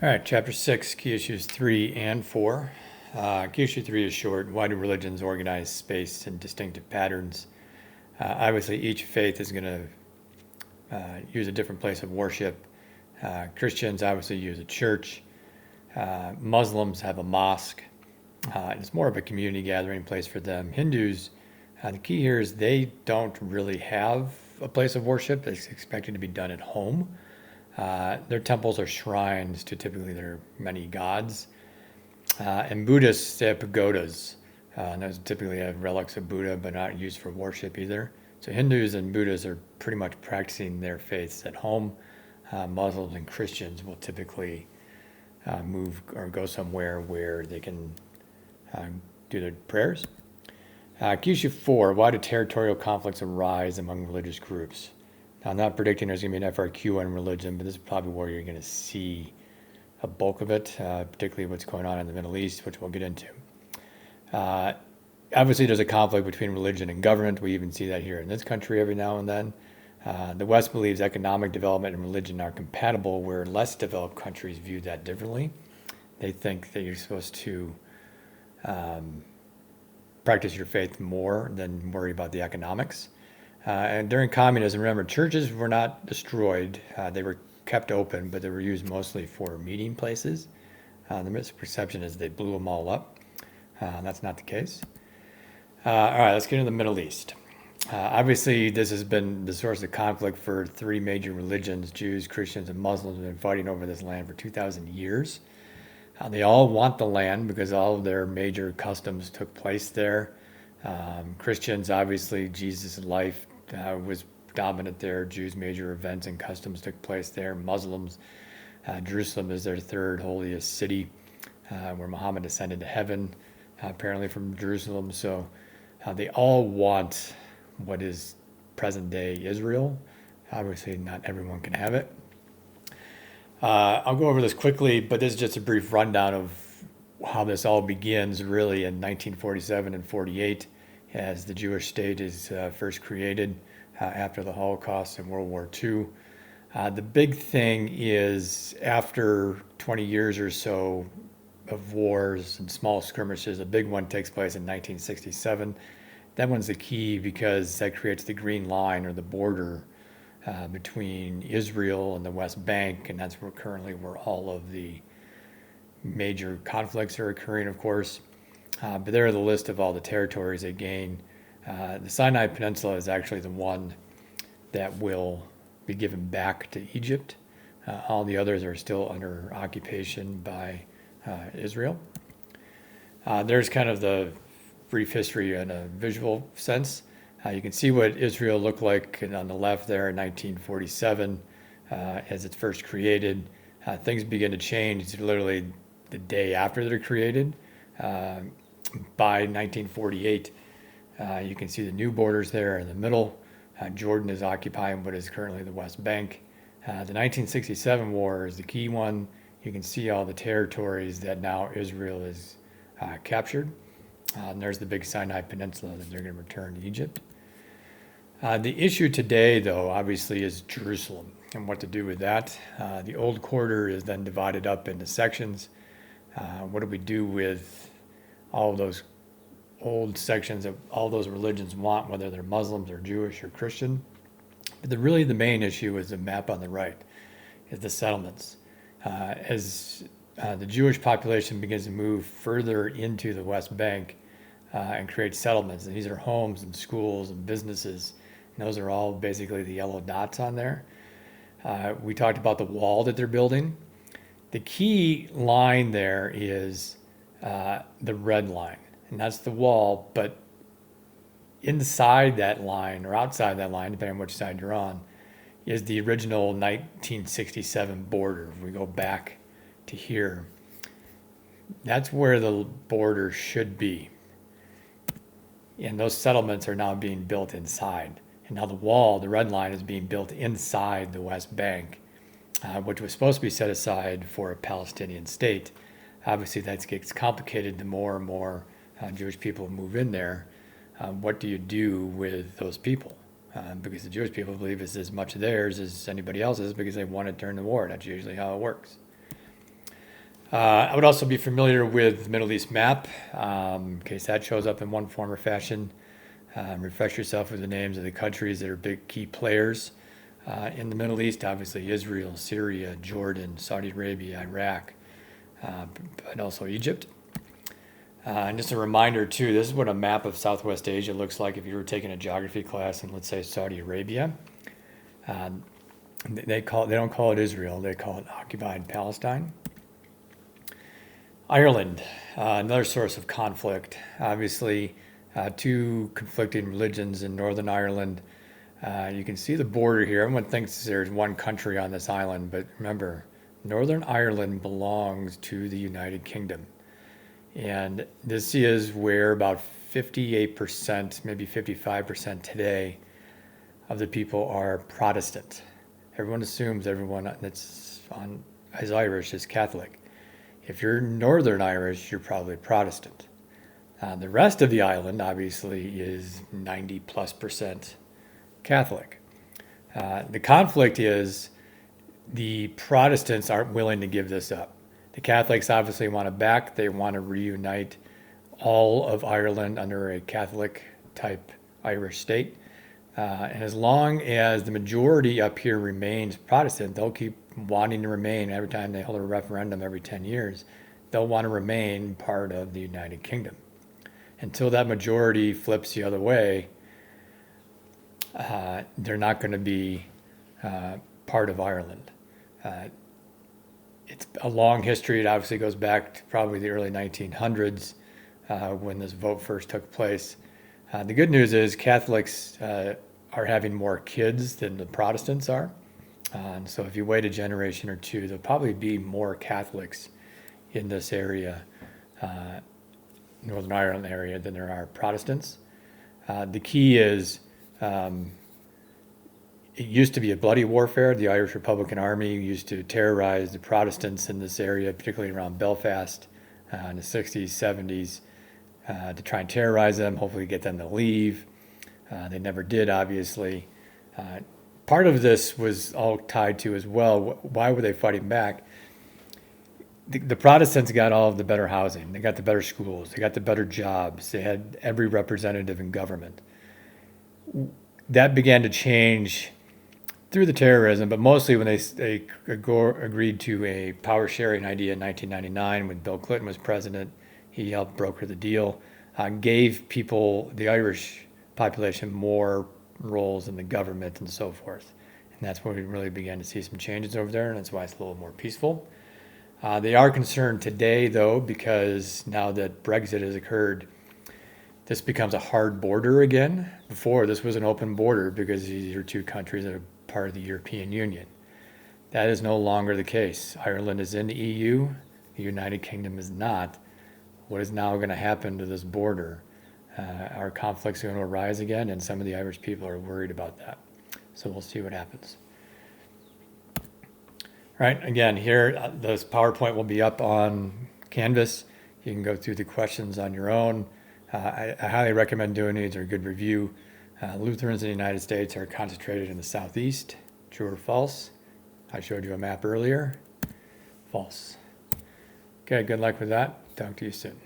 All right, chapter 6, key issues 3 and 4. Key issue 3 is short. Why do religions organize space in distinctive patterns? Obviously, each faith is going to use a different place of worship. Christians obviously use a church. Muslims have a mosque. It's more of a community gathering place for them. Hindus, the key here is they don't really have a place of worship. It's expected to be done at home. Their temples are shrines to typically their many gods. And Buddhists, they have pagodas. And those typically have relics of Buddha, but not used for worship either. So Hindus and Buddhists are pretty much practicing their faiths at home. Muslims and Christians will typically move or go somewhere where they can uh, do their prayers. Key issue 4, why do territorial conflicts arise among religious groups? Now, I'm not predicting there's going to be an FRQ on religion, but this is probably where you're going to see a bulk of it, particularly what's going on in the Middle East, which we'll get into. Uh, Obviously, there's a conflict between religion and government. We even see that here in this country every now and then. The West believes economic development and religion are compatible, where less developed countries view that differently. They think that you're supposed to practice your faith more than worry about the economics. And during communism, remember, churches were not destroyed. They were kept open, but they were used mostly for meeting places. The misperception is they blew them all up. That's not the case. All right, let's get into the Middle East. Obviously, this has been the source of conflict for three major religions. Jews, Christians, and Muslims have been fighting over this land for 2,000 years. They all want the land because all of their major customs took place there. Christians, obviously, Jesus' life was dominant there. Jews' major events and customs took place there. Muslims, Jerusalem is their third holiest city, where Muhammad ascended to heaven, apparently from Jerusalem. So they all want what is present day Israel. Obviously, not everyone can have it. I'll go over this quickly, but this is just a brief rundown of how this all begins really in 1947 and 48 as the Jewish state is first created after the Holocaust and World War II. The big thing is after 20 years or so of wars and small skirmishes, a big one takes place in 1967. That one's the key because that creates the green line or the border between Israel and the West Bank, and that's where all of the major conflicts are occurring, of course. But there are the list of all the territories they gain. The Sinai Peninsula is actually the one that will be given back to Egypt. All the others are still under occupation by Israel. There's kind of the brief history in a visual sense. You can see what Israel looked like on the left there in 1947 as it's first created. Things begin to change. It's literally the day after they're created. By 1948, you can see the new borders there in the middle. Jordan is occupying what is currently the West Bank. The 1967 war is the key one. You can see all the territories that now Israel is captured. And there's the big Sinai Peninsula that they're going to return to Egypt. The issue today, though, obviously is Jerusalem and what to do with that. The old quarter is then divided up into sections. What do we do with all of those old sections that all those religions want, whether they're Muslims or Jewish or Christian? But really the main issue is the map on the right, is the settlements. As the Jewish population begins to move further into the West Bank and create settlements, and these are homes and schools and businesses, and those are all basically the yellow dots on there. We talked about the wall that they're building. The key line there is the red line, and that's the wall, but inside that line or outside that line, depending on which side you're on, is the original 1967 border. If we go back to here, that's where the border should be. And those settlements are now being built inside. And now the wall, the red line, is being built inside the West Bank, which was supposed to be set aside for a Palestinian state. Obviously, that gets complicated the more and more Jewish people move in there. What do you do with those people? Because the Jewish people believe it's as much theirs as anybody else's because they won it during the war. That's usually how it works. I would also be familiar with the Middle East map, in case that shows up in one form or fashion. Refresh yourself with the names of the countries that are big key players in the Middle East. Obviously, Israel, Syria, Jordan, Saudi Arabia, Iraq, but also Egypt. And just a reminder too, this is what a map of Southwest Asia looks like if you were taking a geography class in, let's say, Saudi Arabia. They don't call it Israel, they call it occupied Palestine. Ireland, another source of conflict. Obviously, two conflicting religions in Northern Ireland. You can see the border here. Everyone thinks there's one country on this island, but remember, Northern Ireland belongs to the United Kingdom. And this is where about 58%, maybe 55% today of the people are Protestant. Everyone assumes everyone that's is Irish is Catholic. If you're Northern Irish, you're probably Protestant. The rest of the island, obviously, is 90+% Catholic. The conflict is the Protestants aren't willing to give this up. The Catholics obviously want it back. They want to reunite all of Ireland under a Catholic type Irish state. And as long as the majority up here remains Protestant, they'll keep wanting to remain every time they hold a referendum every 10 years. They'll want to remain part of the United Kingdom. Until that majority flips the other way, they're not going to be part of Ireland. It's a long history. It obviously goes back to probably the early 1900s when this vote first took place. The good news is Catholics are having more kids than the Protestants are. And so if you wait a generation or two, there'll probably be more Catholics in this area, Northern Ireland area, than there are Protestants. The key is it used to be a bloody warfare. The Irish Republican Army used to terrorize the Protestants in this area, particularly around Belfast in the 60s, 70s, to try and terrorize them, hopefully get them to leave. They never did, obviously. Part of this was all tied to as well, why were they fighting back? The Protestants got all of the better housing. They got the better schools. They got the better jobs. They had every representative in government. That began to change through the terrorism, but mostly when they agreed to a power sharing idea in 1999 when Bill Clinton was president. He helped broker the deal, gave people, the Irish population, more roles in the government and so forth. And that's where we really began to see some changes over there, and that's why it's a little more peaceful. They are concerned today, though, because now that Brexit has occurred, this becomes a hard border again. Before, this was an open border because these are two countries that are part of the European Union. That is no longer the case. Ireland is in the EU, the United Kingdom is not. What is now going to happen to this border? Are conflicts going to arise again? And some of the Irish people are worried about that. So we'll see what happens. Right, again, here, this PowerPoint will be up on Canvas. You can go through the questions on your own. I highly recommend doing these. They're a good review. Lutherans in the United States are concentrated in the southeast. True or false? I showed you a map earlier. False. Okay, good luck with that. Talk to you soon.